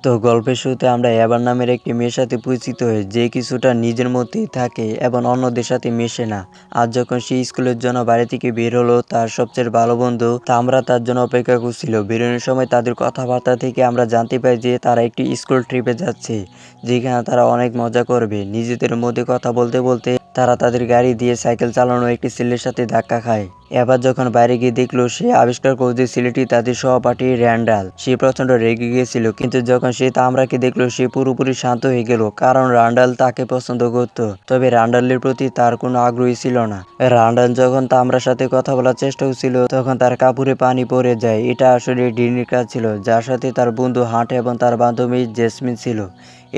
তো গল্পের শুরুতে আমরা এভার নামের একটি মেয়ের সাথে পরিচিত হই যে কিছুটা নিজের মধ্যেই থাকে এবং অন্যদের সাথে মেশে না। আজ যখন সে স্কুলের জন্য বাড়ি থেকে বের হলো, তার সবচেয়ে ভালো বন্ধু তামরা তার জন্য অপেক্ষা করছিল। বেরোনোর সময় তাদের কথাবার্তা থেকে আমরা জানতে পাই যে তারা একটি স্কুল ট্রিপে যাচ্ছে, যেখানে তারা অনেক মজা করবে। নিজেদের মধ্যে কথা বলতে বলতে তারা তাদের গাড়ি দিয়ে সাইকেল চালানো একটি ছেলের সাথে ধাক্কা খায়। এবার যখন বাইরে গিয়ে দেখলো, সে আবিষ্কার করলো যে ছেলেটি তাদের সহপাঠী র্যান্ডাল। সে প্রচণ্ড রেগে গিয়েছিল, কিন্তু যখন সে তামরাকে দেখলো সে পুরোপুরি শান্ত হয়ে গেল, কারণ রান্ডাল তাকে পছন্দ করত। তবে রান্ডালের প্রতি তার কোনো আগ্রহী ছিল না। রান্ডাল যখন তামরার সাথে কথা বলার চেষ্টা করছিল, তখন তার কাপড়ে পানি পড়ে যায়। এটা আসলে ডিনির কাজ ছিল, যার সাথে তার বন্ধু হান্ট এবং তার বান্ধবী জেসমিন ছিল।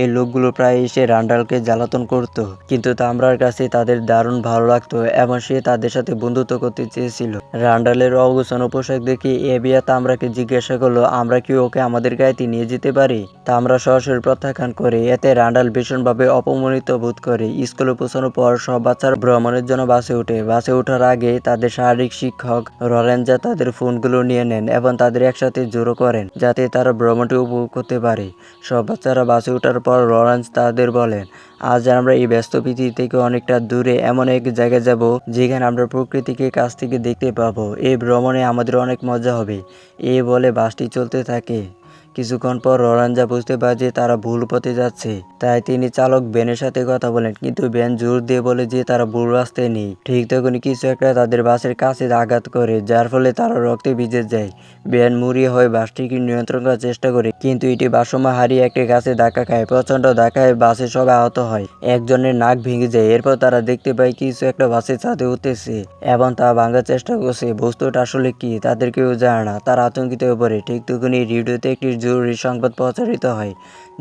এই লোকগুলো প্রায় এসে রান্ডালকে জ্বালাতন করত, কিন্তু তামরার কাছে তাদের দারুণ ভালো লাগতো এবং সে তাদের সাথে বন্ধুত্ব করতে চেয়েছিল। রান্ডালের অগোছালো পোশাক দেখে এবিয়া তামরাকে জিজ্ঞাসা করলো, আমরা কি ওকে আমাদের গাড়িতে নিয়ে যেতে পারি? তামরা সরাসরি প্রত্যাখ্যান করে। এতে রান্ডাল ভীষণভাবে অপমানিত বোধ করে। স্কুলে পৌঁছানোর পর সব বাচ্চারা ভ্রমণের জন্য বাসে ওঠে। বাসে ওঠার আগে তাদের শারীরিক শিক্ষক লরেঞ্জা তাদের ফোনগুলো নিয়ে নেন এবং তাদের একসাথে জড়ো করেন, যাতে তারা ভ্রমণটি উপভোগ করতে পারে। সব বাচ্চারা বাসে ওঠার পর লরেঞ্জ তাদের বলেন, আজ আমরা এই ব্যস্ত পৃথিবী থেকে অনেকটা দূরে এমন এক জায়গায় যাব যেখানে আমরা প্রকৃতিকে কাছ থেকে দেখতে পাবো। এই ভ্রমণে আমাদের অনেক মজা হবে। এই বলে বাসটি চলতে থাকে। কিছুক্ষণ পর লরেঞ্জা বুঝতে পারে যে তারা ভুল পথে যাচ্ছে, তাই তিনি চালক বেনের সাথে কথা বলেন, কিন্তু বেন জোর দিয়ে বলে যে তারা ভুল রাস্তায় নেই। ঠিক তখনই কিছু একটা তাদের বাসের কাছে আঘাত করে, যার ফলে তারা রক্তে ভিজে যায়। বেন মরিয়া হয়ে বাসটিকে নিয়ন্ত্রণ করার চেষ্টা করে, কিন্তু এটি ভারসাম্য হারিয়ে একটি গাছে ধাক্কা খায়। প্রচণ্ড ধাক্কায় বাসে সবাই আহত হয়। একজনের নাক ভেঙে যায়। এরপর তারা দেখতে পায় কিছু একটা বাসের ছাদে উঠতেছে এবং তা ভাঙার চেষ্টা করছে। বস্তুটা আসলে কি তাদের কেউ জানে না। তারা আতঙ্কিত হয়ে পড়ে। ঠিক তখনই রেডিওতে একটি জরুরি সংবাদ প্রচারিত হয়,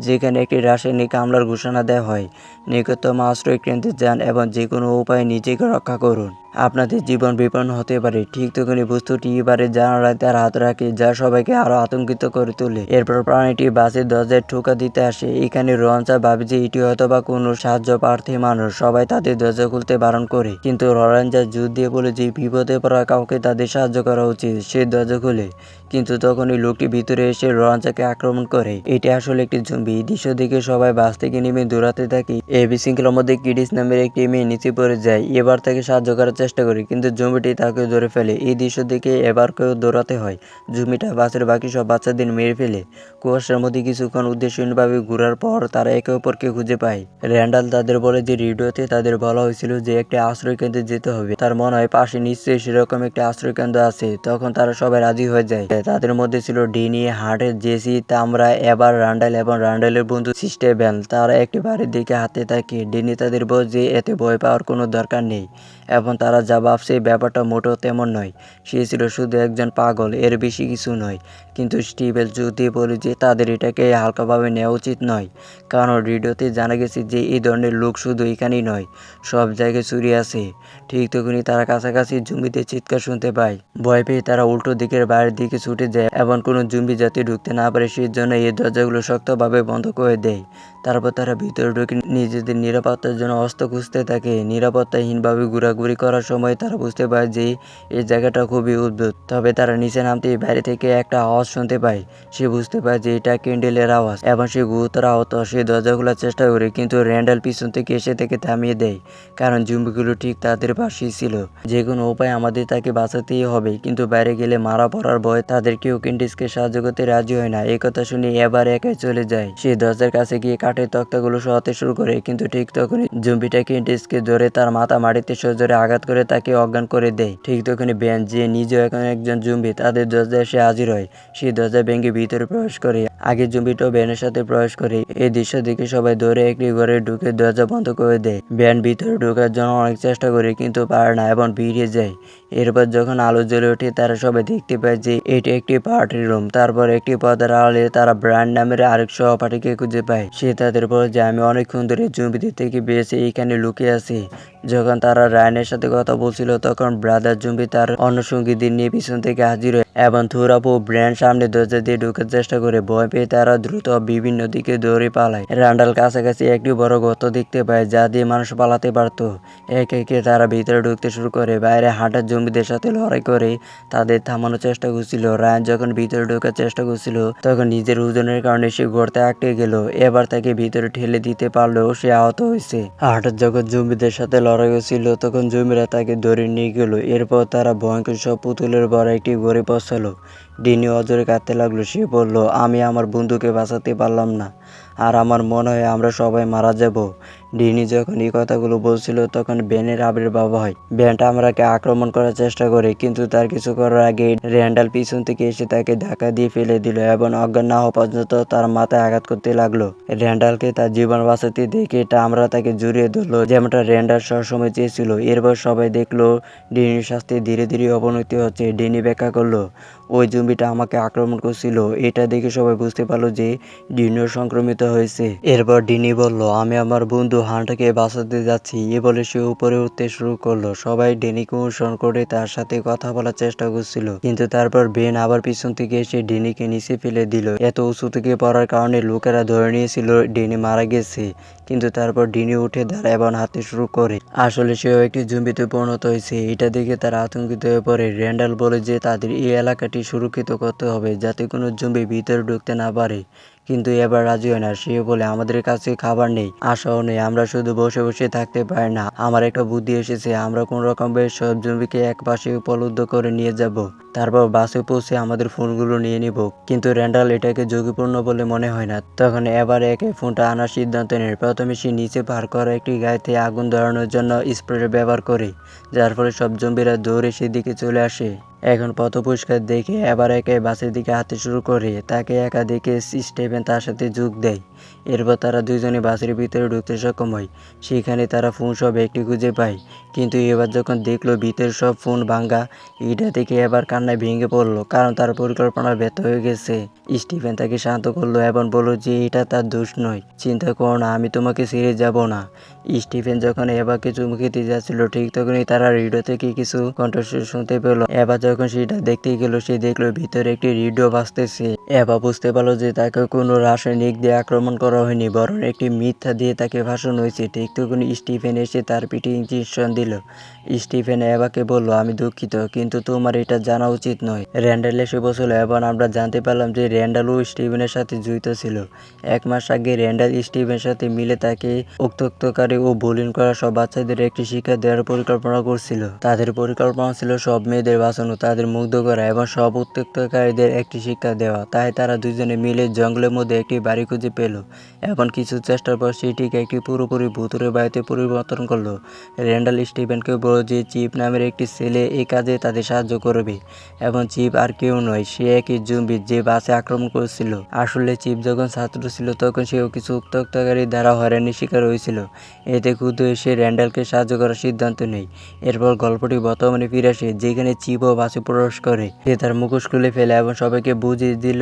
যেখানে একটি রাসায়নিক হামলার ঘোষণা দেওয়া হয়। নিকটতম আশ্রয় কেন্দ্রে যান এবং যে কোনো উপায়ে নিজেকে রক্ষা করুন, আপনাদের জীবন বিপন্ন হতে পারে। ঠিক তখনই বস্তুটি এবারে জানালায় তার হাত রাখে, যা সবাইকে আরো আতঙ্কিত করে তোলে। এরপর প্রাণীটি বাসের দরজায় ঠোকা দিতে আসে। এখানে লরেঞ্জা ভাবে যে এটি হয়তোবা কোনো সাহায্য প্রার্থী মানুষ। সবাই তাদের দরজা খুলতে বারণ করে, কিন্তু লরেঞ্জা জোর দিয়ে বলে যে বিপদে পড়া কাউকে তাদের সাহায্য করা উচিত। সে দরজা খুলে, কিন্তু তখনই লোকটি ভিতরে এসে লরেঞ্জাকে আক্রমণ করে। এটি আসলে একটি জম্বি। এই দৃশ্য দেখে সবাই বাস থেকে নেমে দৌড়াতে থাকে। এই বিশৃঙ্খলার মধ্যে কিডিস নামের একটি মেয়ে নিচে পড়ে যায়। এবার তাকে সাহায্য করার চেষ্টা করে, কিন্তু জম্বিটি তাকে ধরে ফেলে। এই দৃশ্য দেখে এবারকেও দৌড়াতে হয়। জম্বিটা বাসের বাকি সব বাচ্চাদের মেরে ফেলে। কুয়াশার মধ্যে কিছুক্ষণ উদ্দেশ্যহীনভাবে ঘোরার পর তারা একে অপরকে খুঁজে পায়। র্যান্ডাল তাদের বলে যে রেডিওতে তাদের বলা হয়েছিল যে একটি আশ্রয় কেন্দ্রে যেতে হবে। তার মনে হয় পাশে নিশ্চয়ই সেরকম একটি আশ্রয় কেন্দ্র আছে। তখন তারা সবাই রাজি হয়ে যায়। তাদের মধ্যে ছিল ডিনি, হার্ট, জেসি, তামরা, এবার, রান্ডাল এবং রান্ডালের বন্ধু স্টিভেন। তারা একটি বাড়ির দিকে হাঁটতে থাকে। ডিনি তাদের বলে যে এতে ভয় পাওয়ার কোনো দরকার নেই এবং তারা যা ভাবছে ব্যাপারটা মোটেও তেমন নয়। সে ছিল শুধু একজন পাগল, এর বেশি কিছু নয়। কিন্তু স্টিভেন জোর দিয়ে বলে যে তাদের এটাকে হালকাভাবে নেওয়া উচিত নয়, কারণ রেডিওতে জানা গেছে যে এই ধরনের লোক শুধু এখানেই নয়, সব জায়গায় ছড়িয়ে আছে। ঠিক তখনই তারা কাছাকাছি জম্বিদের চিৎকার শুনতে পায়। ভয় পেয়ে তারা উল্টো দিকের বাইরের দিকে ছুটে যায় এবং কোনো জম্বি যাতে ঢুকতে না পারে সেই জন্য এই দরজাগুলো শক্তভাবে বন্ধ করে দেয়। তারপর তারা ভিতরে ঢুকে নিজেদের নিরাপত্তার জন্য অস্ত্র খুঁজতে থাকে। নিরাপত্তাহীনভাবে ঘোরাঘুরি করার সময় তারা বুঝতে পারে যে এই জায়গাটা খুবই অদ্ভুত। তবে তারা নিচে নামতেই বাইরে থেকে একটা আওয়াজ শুনতে পায়। সে বুঝতে পারে যে এটা ক্যান্ডেলের আওয়াজ এবং সে গুরুতর আহত। সে দরজা খোলার চেষ্টা করে, কিন্তু র্যান্ডাল পিছন থেকে এসে তাকে থামিয়ে দেয়, কারণ জম্বিগুলো ঠিক তাদের পাশেই ছিল। যে কোনো উপায়ে আমাদের তাকে বাঁচাতেই হবে, কিন্তু বাইরে গেলে মারা পড়ার ভয় তাদের কেউ ক্যান্ডিসকে সাহায্য করতে রাজি হয় না। এই কথা শুনে এবার একাই চলে যায়। সে দরজার কাছে গিয়ে কাঠের তক্তাগুলো সরাতে শুরু করে, কিন্তু ঠিক তখনই জম্বিটা ক্যান্ডিসকে ধরে তার মাথা মাটিতে সজোরে আঘাত করে তাকে অজ্ঞান করে দেয়। ঠিক তখনই বেন, যে নিজেও এখন একজন জম্বি, তাদের দরজায় এসে হাজির হয়। সে দরজা ভেঙে ভিতরে প্রবেশ করে। আগে জম্বিটাও বেনের সাথে প্রবেশ করে। এই দৃশ্য দেখে সবাই দৌড়ে একটি ঘরে ঢুকে দরজা বন্ধ করে দেয়। বেন ভিতরে ঢোকার জন্য অনেক চেষ্টা করে, কিন্তু পারে না এবং বেরিয়ে যায়। এরপর যখন আলো জ্বলে ওঠে, তারা সবাই দেখতে পায় যে এটি একটি পার্টি রুম। তারপর একটি পর্দার আড়ালে তারা ব্রায়ান নামের আরেক সহপাঠীকে খুঁজে পায়। সে তাদের বলে যে আমি অনেকক্ষণ ধরে জম্বিদের থেকে বেঁচে এখানে লুকিয়ে আছি। যখন তারা রায়ান রায়ানের সাথে কথা বলছিল তখন ব্রাদার জম্বি তার অন্য সঙ্গীদের নিয়ে পিছন থেকে হাজির হয় এবং থুরাপ ও ব্র্যান্ড সামনে দরজা দিয়ে ঢোকার চেষ্টা করে। ভয় পেয়ে তারা দ্রুত বিভিন্ন দিকে দৌড়ে পালায়। রান্ডাল কাছাকাছি একটি বড় গর্ত দেখতে পায় যা দিয়ে মানুষ পালাতে পারত। একে একে তারা ভিতরে ঢুকতে শুরু করে। বাইরে হাঁটার জম্বিদের সাথে লড়াই করে তাদের থামানোর চেষ্টা করছিল। রায়ান যখন ভিতরে ঢোকার চেষ্টা করছিল তখন নিজের ওজনের কারণে সে গর্তে আটকে গেল। এবার তাকে ভিতরে ঠেলে দিতে পারলেও সে আহত হয়েছে। হাঁটার যখন জম্বিদের সাথে লড়াই করছিল তখন জম্বিরা তাকে ধরে নিয়ে গেল। এরপর তারা ভয়ঙ্কর সব পুতুলের বড় একটি ঘরে পৌঁছালো। ডিনি অজরে কাঁদতে লাগলো। সে বলল, আমি আমার বন্ধুকে বাঁচাতে পারলাম না, আর আমার মনে হয় আমরা সবাই মারা যাব। ডিনি যখন এই কথাগুলো বলছিল তখন বেনের আবির্ভাব হয়। বেনটা আমরাকে আক্রমণ করার চেষ্টা করে, কিন্তু তার কিছু করার আগে র্যান্ডাল পিছন থেকে এসে তাকে ধাক্কা দিয়ে ফেলে দিল এবং অজ্ঞান না হওয়া পর্যন্ত তার মাথায় আঘাত করতে লাগলো। র্যান্ডালকে তার জীবন বাঁচাতে দেখে আমরা তাকে জড়িয়ে ধরলো, যেমনটা র্যান্ডাল সবসময় চেয়েছিল। এরপর সবাই দেখলো ডিনির স্বাস্থ্যে ধীরে ধীরে অবনতি হচ্ছে। ডিনি ব্যাখ্যা করলো, ওই জম্বিটা আমাকে আক্রমণ করছিল। এটা দেখে সবাই বুঝতে পারলো যে ডিনিও সংক্রমিত হয়েছে। এরপর ডিনি বলল, আমি আমার বন্ধু হান্টকে বাঁচাতে যাচ্ছি। এ বলে সে উপরে উঠতে শুরু করলো। সবাই ডিনিকে অনুসরণ করে তার সাথে কথা বলার চেষ্টা করছিল, কিন্তু তারপর বেন আবার পিছন থেকে এসে ডিনিকে নিচে ফেলে দিল। এত উঁচু থেকে পড়ার কারণে লোকেরা ধরে নিয়েছিল ডিনি মারা গেছে, কিন্তু তারপর ডিনি উঠে দাঁড়ায় এবং হাঁটতে শুরু করে। আসলে সেও একটি জম্বিতে পরিণত হয়েছে। এটা দেখে তারা আতঙ্কিত হয়ে পড়ে। র্যান্ডাল বলে যে তাদের এই এলাকাটি সুরক্ষিত করতে হবে যাতে কোনো জম্বি ভিতরে ঢুকতে না পারে, কিন্তু এবার রাজি হয় না। সে বলে, আমাদের কাছে খাবার নেই, আশাও নেই, আমরা শুধু বসে বসে থাকতে পারি না। আমার একটা বুদ্ধি এসেছে, আমরা কোন রকমের সব জম্বিকে এক পাশে উপলব্ধ করে নিয়ে যাব, তারপর বাসে পৌঁছে আমাদের ফোনগুলো নিয়ে নিব। কিন্তু র্যান্ডাল এটাকে ঝুঁকিপূর্ণ বলে মনে হয় না। তখন এবার একে ফোনটা আনার সিদ্ধান্ত নেয়। প্রথমে সে নিচে পার করা একটি গাড়িতে আগুন ধরানোর জন্য স্প্রে ব্যবহার করে, যার ফলে সব জম্বিরা দৌড়ে সেদিকে চলে আসে। এখন পথ পরিষ্কার দেখে এবার একে বাসের দিকে হাঁটতে শুরু করে। তাকে একা দেখে স্টিভেন তার সাথে যোগ দেয়। এরপর তারা দুজনে বাসের ভিতরে ঢুকতে সক্ষম হয়। সেখানে তারা ফোন সব একটি খুঁজে পায়, কিন্তু এবার যখন দেখলো ভিতরে সব ফোন ভাঙ্গা, এটা দেখে এবার কান্নায় ভেঙে পড়লো, কারণ তার পরিকল্পনা ব্যর্থ হয়ে গেছে। স্টিভেন তাকে শান্ত করলো এবং বলল যে এটা তার দোষ নয়, চিন্তা করো না, আমি তোমাকে ছেড়ে যাব না। স্টিভেন যখন এবাকে চুমু খেতে যাচ্ছিল ঠিক তখনই তারা রেডিও থেকে কিছু কণ্ঠস্বর শুনতে পেল। এবার যখন সেটা দেখতে গেল সে দেখলো ভিতরে একটি রেডিও বাজতেছে। এবার বুঝতে পারলো যে তাকে কোনো রাসায়নিক দিয়ে আক্রমণ করা হয়নি, বরং একটি মিথ্যা দিয়ে তাকে ভাসানো হয়েছে। ঠিক তখনই স্টিফেন এসে তার পিঠে ইঞ্জেকশন দিল। স্টিফেন এবাকে বলল, আমি দুঃখিত, কিন্তু তোমার এটা জানা উচিত নয়। র্যান্ডাল এসে বসল এবং আমরা জানতে পারলাম যে র্যান্ডালও স্টিভেনের সাথে জড়িত ছিল। 1 মাস আগে র্যান্ডাল স্টিভেনের সাথে মিলে তাকে উত্ত্যক্তকারী ও বুলিং করা সব বাচ্চাদের একটি শিক্ষা দেওয়ার পরিকল্পনা করছিল। তাদের পরিকল্পনা ছিল সব মেয়েদের বাঁচানো, তাদের মুগ্ধ করা এবং সব উত্ত্যক্তকারীদের একটি শিক্ষা দেওয়া। তাই তারা দুজনে মিলে জঙ্গলের মধ্যে একটি বাড়ি খুঁজে পেল এবং কিছু চেষ্টার পর সেটিকে একটি পুরোপুরি ভুতুড়ে বাড়িতে পরিবর্তন করলো। র্যান্ডাল স্টিভেনকে বলল যে চিপ নামের একটি ছেলে এই কাজে তাদের সাহায্য করবে, এবং চিপ আর কেউ নয়, সে একই জম্বি যে বাসে আক্রমণ করেছিল। আসলে চিপ যখন ছাত্র ছিল তখন সেও কিছু উত্ত্যক্তকারী দ্বারা হয়রানির শিকার হয়েছিল। এতে ক্ষুব্ধ হয়ে সে র্যান্ডালকে সাহায্য করার সিদ্ধান্ত নেয়। এরপর গল্পটি বর্তমানে ফিরে আসে, যেখানে চিপও বাসে প্রবেশ করে। সে তার মুখোশ খুলে ফেলে এবং সবাইকে বুঝিয়ে দিল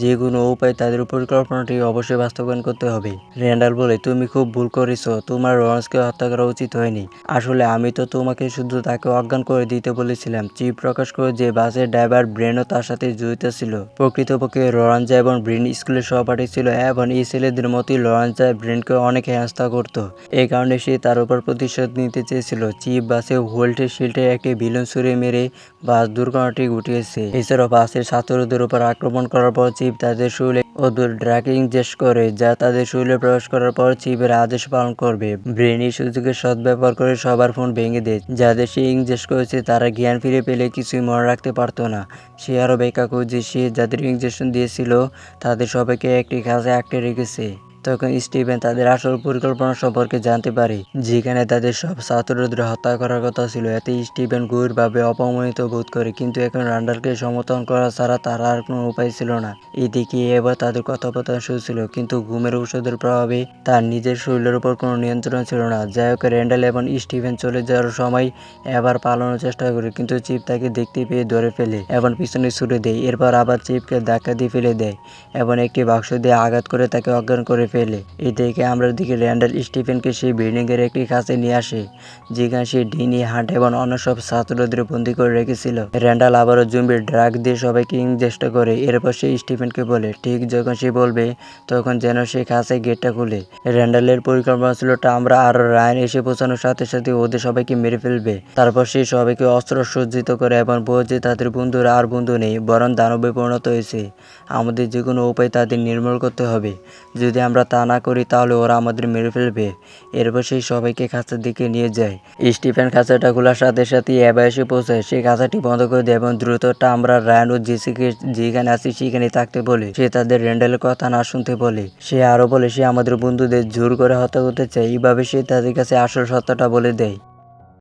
যে কোনো উপায়ে তাদের পরিকল্পনাটি অবশ্যই বাস্তবায়ন করতে হবে। র্যান্ডাল বলে, তুমি খুব ভুল করেছ, তোমার লরেন্সকে হত্যা করা উচিত হয়নি। আসলে আমি তো তোমাকে শুধু তাকে অজ্ঞান করে দিতে বলেছিলাম। চিপ প্রকাশ করে যে বাসের ড্রাইভার ব্রেনও তার সাথে জড়িত ছিল। প্রকৃতপক্ষে লরেঞ্জা এবং ব্রেন স্কুলের সহপাঠী ছিল এবং এই ছেলেদের মতোই লরেঞ্জা ব্রেনকে অনেক হেনস্থা করত। এই কারণে সে তার উপর প্রতিশোধ নিতে চেয়েছিল। চিপ বাসে হোল্টের শিল্ডে একটি ভিলন ছুড়ে মেরে বাস দুর্ঘটনাটি ঘটিয়েছে। এছাড়াও বাসের ছাত্রদের উপর আক্রমণ করার পর চিপ তাদের শরীরে অদ্ভুত ড্রাগ ইনজেক্ট করে, যা তাদের শরীরে প্রবেশ করার পর চিপের আদেশ পালন করবে। ব্রেন এই সুযোগের সদ্ব্যবহার করে সবার ফোন ভেঙে দেয়। যাদের সে ইনজেক্ট করেছে তারা জ্ঞান ফিরে পেলে কিছুই মনে রাখতে পারত না। সে আরও ব্যাখ্যা করে যে সে যাদের ইনজেকশন দিয়েছিল তাদের সবাইকে একটি কাজে আটকে রেখেছে। তখন স্টিভেন তাদের আসল পরিকল্পনা সম্পর্কে জানতে পারে, যেখানে তাদের সব ছাত্রদের হত্যা করার কথা ছিল। এতে স্টিভেন গভীরভাবে অপমানিত বোধ করে, কিন্তু এখন র্যান্ডালকে সমর্থন করা ছাড়া তার আর কোনো উপায় ছিল না। এদিকে এবার তাদের কথাবার্তা শুরু, কিন্তু ঘুমের ঔষধের প্রভাবে তার নিজের শরীরের উপর কোনো নিয়ন্ত্রণ ছিল না। যাই হোক, র্যান্ডাল এবং স্টিভেন চলে যাওয়ার সময় এবার পালানোর চেষ্টা করে, কিন্তু চিপ তাকে দেখতে পেয়ে ধরে ফেলে এবং পিছনে ছুড়ে দেয়। এরপর আবার চিপকে ধাক্কা দিয়ে ফেলে দেয় এবং একটি বাক্স দিয়ে আঘাত করে তাকে অজ্ঞান করে ফেলে। ফেলে। এই দেখে আমরা দেখি র্যান্ডাল স্টিফেনকে সেই বিল্ডিংয়ের একটি কাছে নিয়ে আসে, যেখানে সে ডিনি, হান্ট এবং অন্য সব ছাত্রদের বন্দী করে রেখেছিল। র্যান্ডাল আবারও জম্বির ড্রাগ দিয়ে সবাইকে ইনজেস্ট করে। এরপর সে স্টিফেনকে বলে ঠিক যখন সে বলবে তখন যেন সে কাছে গেটটা খুলে। র্যান্ডালের পরিকল্পনা ছিল আমরা আর রায়ান এসে পৌঁছানোর সাথে সাথে ওদের সবাইকে মেরে ফেলবে। তারপর সে সবাইকে অস্ত্র সজ্জিত করে এবং বলছে তাদের বন্ধুরা আর বন্ধু নেই, বরং দানবে পরিণত হয়েছে। আমাদের যে কোনো উপায় তাদের নির্মূল করতে হবে। যদি আমরা তা না করি তাহলে ওরা আমাদের মেরে ফেলবে। এরপর সেই সবাইকে খাঁচার দিকে নিয়ে যায়। স্টিফেন খাঁচাটা খোলার সাথে সাথে এভা এসে পৌঁছায়। সে খাঁচাটি বন্ধ করে দেয় এবং দ্রুত আমরা রায়ান ও জেসিকে যেখানে আছি সেখানে থাকতে বলে। সে তাদের র্যান্ডালের কথা না শুনতে বলে। সে আরও বলে সে আমাদের বন্ধুদের জোর করে হত্যা করতে চায়। এইভাবে সে তাদের কাছে আসল সত্যটা বলে দেয়।